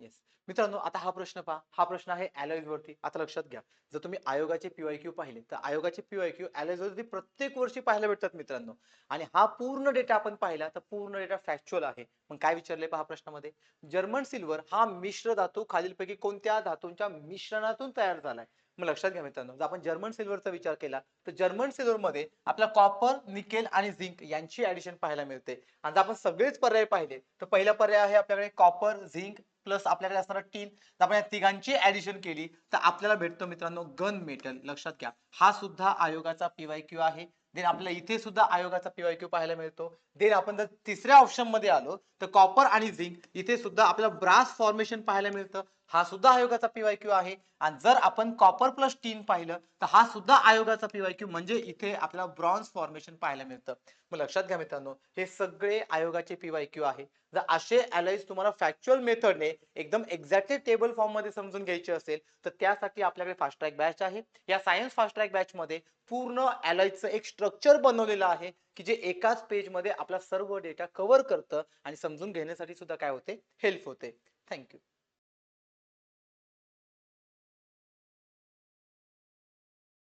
Yes. मित्रांनो, आता हा प्रश्न पहा. हा प्रश्न आहे अलोयज वरती. आता लक्षात घ्या. जर तुम्ही आयोगाचे पी-वाय-क्यू पाहिले, तर आयोगाचे पी-वाय-क्यू अलोयज वरती प्रत्येक वर्षी पाहायला भेटतात मित्रांनो. आणि हा पूर्ण डेटा आपण पाहिला, तर पूर्ण डेटा फॅक्च्युअल आहे. मग काय विचारले पहा प्रश्नामध्ये? जर्मन सिल्वर हा मिश्र धातू खालीलपैकी कोणत्या धातूंच्या मिश्रणातून तयार झालाय? मग लक्षात घ्या मित्रांनो, जर आपण जर्मन सिल्वरचा विचार केला, तर जर्मन सिल्वरमध्ये आपला कॉपर, निकेल आणि झिंक यांची ॲडिशन पाहायला मिळते. आणि जर आपण सगळेच पर्याय पाहिले, तर पहिला पर्याय आहे आपल्याकडे कॉपर, झिंक प्लस आपल्याकडे असणारा टीन. तर आपण या तिघांची ऍडिशन केली तर आपल्याला भेटतो मित्रांनो गन मेटल. लक्षात घ्या, हा सुद्धा आयोगाचा पीवायक्यू आहे. देन आपल्याला इथे सुद्धा आयोगाचा पीवायक्यू पाहायला मिळतो. देन आपण जर तिसऱ्या ऑप्शन मध्ये आलो तर कॉपर आणि झिंक, इथे सुद्धा आपल्याला ब्रास फॉर्मेशन पाहायला मिळतं. हा सुद्धा आयोगाचा पीवायक्यू आहे. आणि जर आपण कॉपर प्लस टीन पाहिलं तर हा सुद्धा आयोगाचा पीवायक्यू, म्हणजे इथे आपल्याला ब्रॉन्झ फॉर्मेशन पाहायला मिळतं. मग लक्षात घ्या मित्रांनो, हे सगळे आयोगाचे पीवायक्यू आहे. जर असे अलाइज तुम्हाला फॅक्च्युअल मेथडने एकदम एक्झॅक्टली टेबल फॉर्म मध्ये समजून घ्यायचे असेल, तर त्यासाठी आपल्याकडे फास्ट ट्रॅक बॅच आहे. या सायन्स फास्ट ट्रॅक बॅच मध्ये पूर्ण अलाइजचं एक स्ट्रक्चर बनवलेलं आहे, की जे एकाच पेज मध्ये आपला सर्व डेटा कव्हर करतं आणि समजून घेण्यासाठी सुद्धा काय होते, हेल्प होते. थँक्यू.